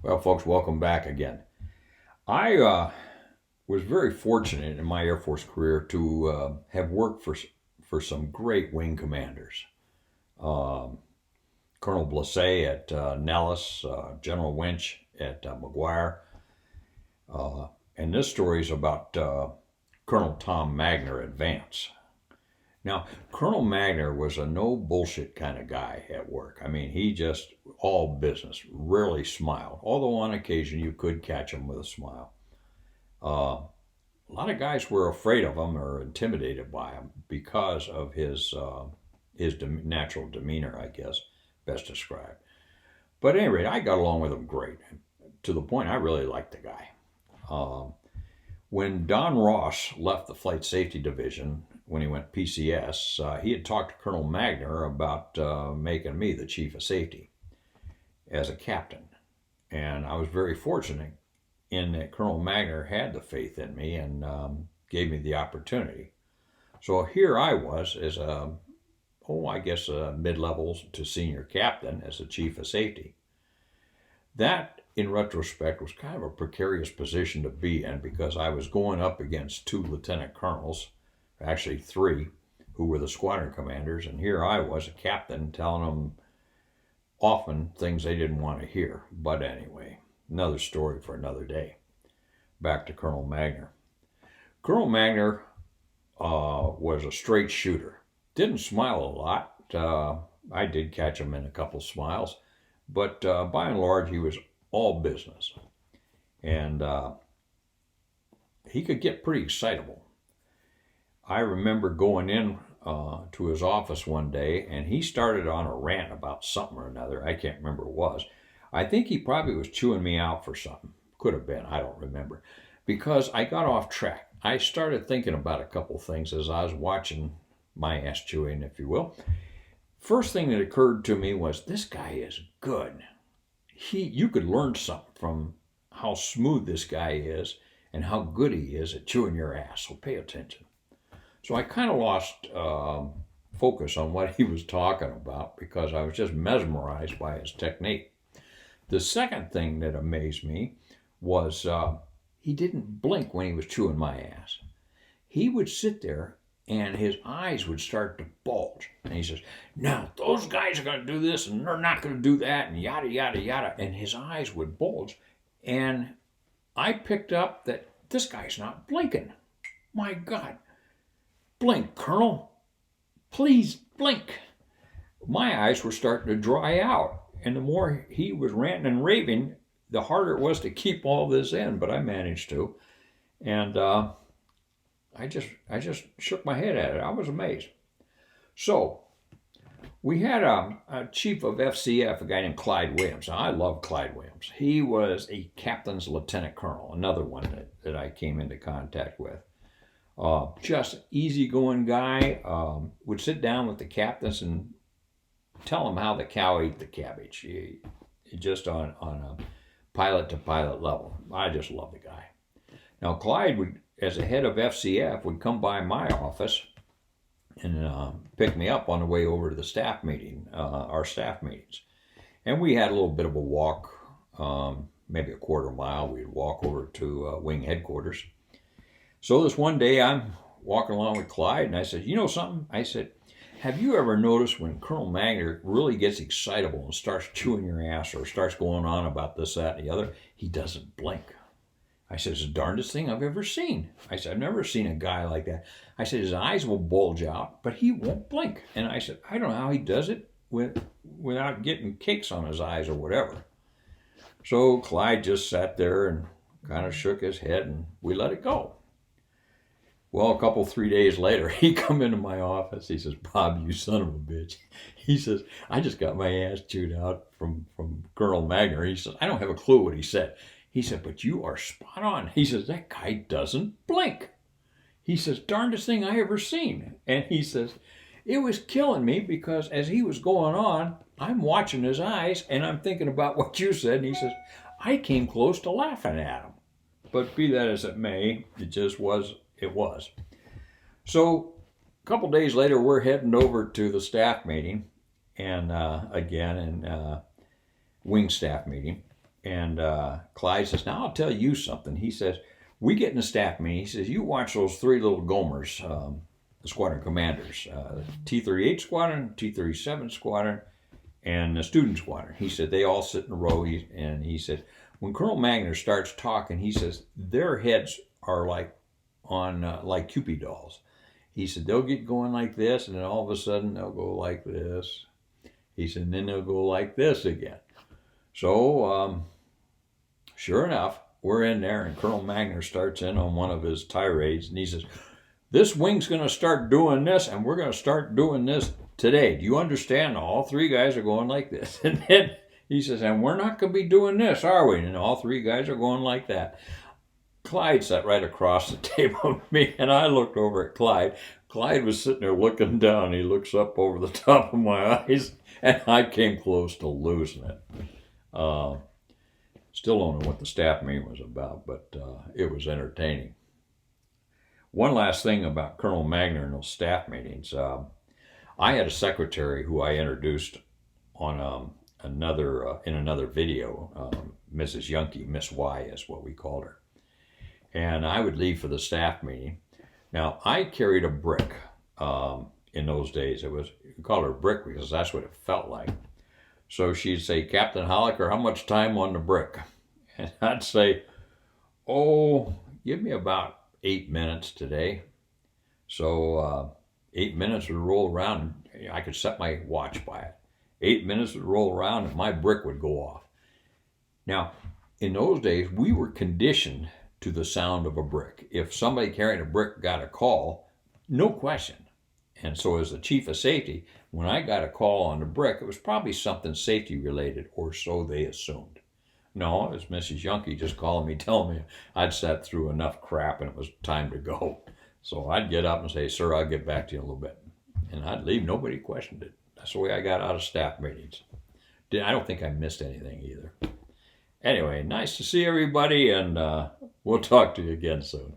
Well, folks, welcome back again. I was very fortunate in my Air Force career to have worked for some great wing commanders. Um, Colonel Blase at Nellis, General Winch at McGuire, uh, and this story is about Colonel Tom Magner at Vance. Now, Colonel Magner was a no bullshit kind of guy at work. I mean, he just all business, rarely smiled, although on occasion you could catch him with a smile. Uh, a lot of guys were afraid of him or intimidated by him because of his natural demeanor, I guess, best described. But at any rate, I got along with him great, to the point I really liked the guy. Um, when Don Ross left the Flight Safety Division when he went PCS, he had talked to Colonel Magner about making me the Chief of Safety as a captain. And I was very fortunate in that Colonel Magner had the faith in me and gave me the opportunity. So here I was as a mid-level to senior captain as the Chief of Safety. That, in retrospect, was kind of a precarious position to be in because I was going up against two lieutenant colonels, actually three, who were the squadron commanders, and here I was, a captain, telling them often things they didn't want to hear. But anyway, another story for another day. Back to Colonel Magner. Colonel Magner was a straight shooter. Didn't smile a lot. I did catch him in a couple smiles, but by and large, he was all business. And he could get pretty excitable. I remember going in to his office one day, and he started on a rant about something or another. I can't remember what it was. I think he probably was chewing me out for something. Could have been, I don't remember. Because I got off track. I started thinking about a couple things as I was watching my ass chewing, if you will. First thing that occurred to me was, this guy is good. You could learn something from how smooth this guy is and how good he is at chewing your ass, so pay attention. So I kind of lost focus on what he was talking about because I was just mesmerized by his technique. The second thing that amazed me was he didn't blink when he was chewing my ass. He would sit there and his eyes would start to bulge. And he says, now those guys are going to do this and they're not going to do that and yada, yada, yada. And his eyes would bulge. And I picked up that this guy's not blinking. My God. Blink, Colonel. Please blink. My eyes were starting to dry out. And the more he was ranting and raving, the harder it was to keep all this in. But I managed to. And I just shook my head at it. I was amazed. So we had a chief of FCF, a guy named Clyde Williams. Now, I love Clyde Williams. He was a captain's lieutenant colonel, another one that I came into contact with. Just easygoing guy. Would sit down with the captains and tell them how the cow ate the cabbage. He just on a pilot to pilot level. I just love the guy. Now Clyde would, as a head of FCF, would come by my office and pick me up on the way over to the staff meeting, our staff meetings. And we had a little bit of a walk, maybe a quarter mile. We'd walk over to wing headquarters. So this one day I'm walking along with Clyde and I said, you know something? I said, have you ever noticed when Colonel Magner really gets excitable and starts chewing your ass or starts going on about this, that, and the other, he doesn't blink. I said, it's the darndest thing I've ever seen. I said, I've never seen a guy like that. I said, his eyes will bulge out, but he won't blink. And I said, I don't know how he does it without getting cakes on his eyes or whatever. So Clyde just sat there and kind of shook his head and we let it go. Well, 3 days later, he come into my office. He says, Bob, you son of a bitch. He says, I just got my ass chewed out from Colonel Magner. He says, I don't have a clue what he said. He said, but you are spot on. He says, that guy doesn't blink. He says, darndest thing I ever seen. And he says, it was killing me because as he was going on, I'm watching his eyes and I'm thinking about what you said. And he says, I came close to laughing at him. But be that as it may, it just was. It was. So a couple days later, we're heading over to the staff meeting, and wing staff meeting, And Clyde says, now I'll tell you something. He says, we get in the staff meeting. He says, you watch those three little Gomers, the squadron commanders, T-38 Squadron, T-37 Squadron, and the student squadron. He said, they all sit in a row. And he said, when Colonel Magner starts talking, he says, their heads are like like Cupid dolls. He said, they'll get going like this, and then all of a sudden they'll go like this. He said, and then they'll go like this again. So, sure enough, we're in there, and Colonel Magner starts in on one of his tirades, and he says, this wing's going to start doing this, and we're going to start doing this today. Do you understand? All three guys are going like this. And then he says, and we're not going to be doing this, are we? And all three guys are going like that. Clyde sat right across the table from me, and I looked over at Clyde. Clyde was sitting there looking down. He looks up over the top of my eyes, and I came close to losing it. Still don't know what the staff meeting was about, but it was entertaining. One last thing about Colonel Magner and those staff meetings. I had a secretary who I introduced on in another video, Mrs. Yunke, Miss Y is what we called her. And I would leave for the staff meeting. Now, I carried a brick in those days. We called her a brick because that's what it felt like. So she'd say, Captain Holliker, how much time on the brick? And I'd say, oh, give me about 8 minutes today. So 8 minutes would roll around. I could set my watch by it. 8 minutes would roll around and my brick would go off. Now, in those days, we were conditioned to the sound of a brick. If somebody carrying a brick got a call, no question. And so as the chief of safety, when I got a call on the brick, it was probably something safety related, or so they assumed. No, it was Mrs. Yunke just calling me, telling me I'd sat through enough crap and it was time to go. So I'd get up and say, sir, I'll get back to you in a little bit. And I'd leave. Nobody questioned it. That's the way I got out of staff meetings. I don't think I missed anything either. Anyway, nice to see everybody, and we'll talk to you again soon.